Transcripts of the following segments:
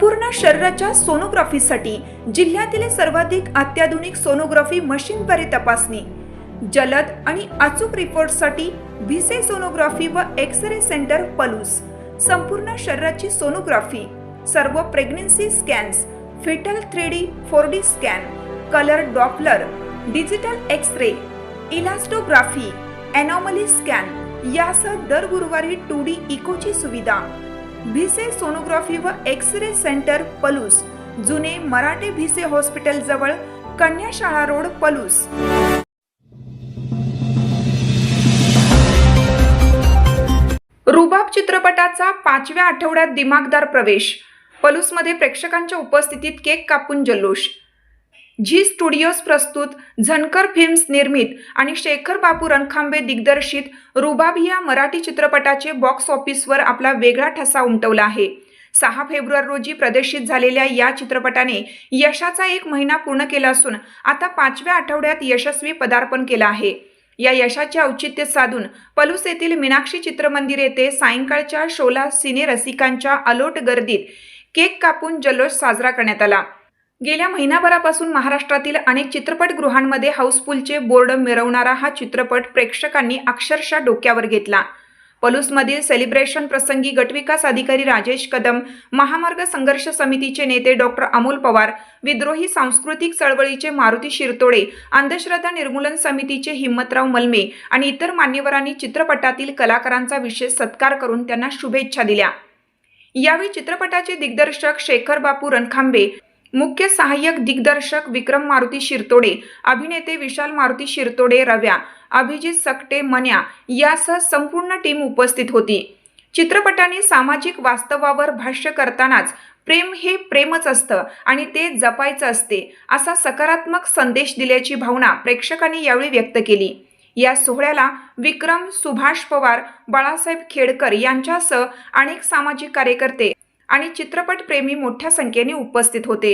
संपूर्ण शरीराच्या सोनोग्राफीसाठी जिल्ह्यातील सर्वाधिक अत्याधुनिक सोनोग्राफी मशीनद्वारे तपासणी, जलद आणि अचूक रिपोर्टसाठी भिसे सोनोग्राफी व एक्स-रे सेंटर पलूस। संपूर्ण शरीराची सोनोग्राफी, सर्व pregnancy scans, fetal 3D 4D scan, colour doppler, digital X-ray, elastography, anomaly scan यासह दर गुरुवारी 2D इकोची सुविधा। भिसे सोनोग्राफी व एक्स-रे सेंटर पलूस, जुने मराठे भिसे हॉस्पिटल जवळ, कन्याशाळा रोड पलूस। रुबाब चित्रपटाचा 5व्या आठवड्यात दिमागदार प्रवेश, पलूसमध्ये प्रेक्षकांच्या उपस्थितीत केक कापून जल्लोष। झी स्टुडिओज प्रस्तुत, झणकर फिल्म्स निर्मित आणि शेखर बापू रणखांबे दिग्दर्शित रुबाब या मराठी चित्रपटाचे बॉक्स ऑफिसवर आपला वेगळा ठसा उमटवला आहे। 6 फेब्रुवारी रोजी प्रदर्शित झालेल्या या चित्रपटाने यशाचा 1 महिना पूर्ण केला असून आता 5व्या आठवड्यात यशस्वी पदार्पण केलं आहे। या यशाचे औचित्य साधून पलूस येथील मीनाक्षी चित्रमंदिर येथे सायंकाळच्या शोला सिने रसिकांच्या अलोट गर्दीत केक कापून जल्लोष साजरा करण्यात आला। गेल्या महिनाभरापासून महाराष्ट्रातील अनेक चित्रपटगृहांमध्ये हाऊसफुलचे बोर्ड मिरवणारा हा चित्रपट प्रेक्षकांनी अक्षरशः डोक्यावर घेतला। पलूसमधील सेलिब्रेशन प्रसंगी गटविकास अधिकारी राजेश कदम, महामार्ग संघर्ष समितीचे नेते डॉक्टर अमोल पवार, विद्रोही सांस्कृतिक चळवळीचे मारुती शिरतोडे, अंधश्रद्धा निर्मूलन समितीचे हिम्मतराव मलमे आणि इतर मान्यवरांनी चित्रपटातील कलाकारांचा विशेष सत्कार करून त्यांना शुभेच्छा दिल्या। यावेळी चित्रपटाचे दिग्दर्शक शेखर बापू रणखांबे, मुख्य सहाय्यक दिग्दर्शक विक्रम मारुती शिरतोडे, अभिनेते विशाल मारुती शिरतोडे, रव्या, अभिजित सकटे, मन्या यासह संपूर्ण टीम उपस्थित होती। चित्रपटाने सामाजिक वास्तवावर भाष्य करतानाच प्रेम हे प्रेमच असतं आणि ते जपायचं असते असा सकारात्मक संदेश दिल्याची भावना प्रेक्षकांनी यावेळी व्यक्त केली। या सोहळ्याला विक्रम, सुभाष पवार, बाळासाहेब खेडकर यांच्यासह अनेक सामाजिक कार्यकर्ते आणि चित्रपट प्रेमी मोठ्या संख्येने उपस्थित होते।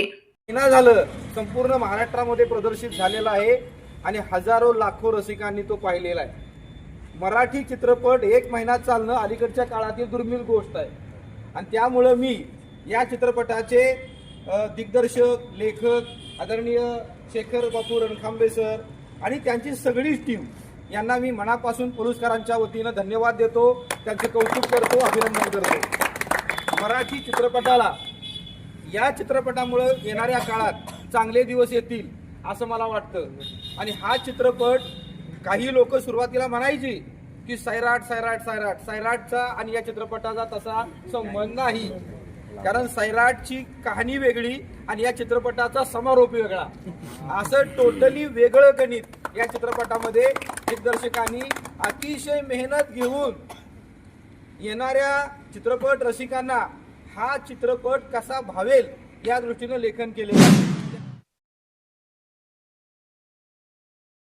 महिना झालं संपूर्ण महाराष्ट्रामध्ये प्रदर्शित झालेला आहे आणि हजारो लाखो रसिकांनी तो पाहिलेला आहे। मराठी चित्रपट 1 महिना चालणं अलीकडच्या काळातील दुर्मिळ गोष्ट आहे आणि त्यामुळे मी या चित्रपटाचे दिग्दर्शक, लेखक आदरणीय शेखर बापू रणखांबे सर आणि त्यांची सगळी टीम यांना मी मनापासून पलूसकरांच्या वतीनं धन्यवाद देतो, त्यांचे कौतुक करतो, अभिनंदन करतो। मराठी चित्रपटाला या चित्रपटामुळे येणाऱ्या काळात चांगले दिवस येतील असं मला वाटतं आणि हा चित्रपट काही लोक सुरुवातीला म्हणायची की सैराट सैराट सैराट, सैराटचा आणि या चित्रपटाचा तसा संबंध नाही, कारण सैराटची कहाणी वेगळी आणि या चित्रपटाचा समारोप वेगळा, असं टोटली वेगळं गणित या चित्रपटामध्ये दिग्दर्शकांनी अतिशय मेहनत घेऊन येणाऱ्या चित्रपट रसिकांना हा चित्रपट कसा भावेल या दृष्टीने लेखन केले।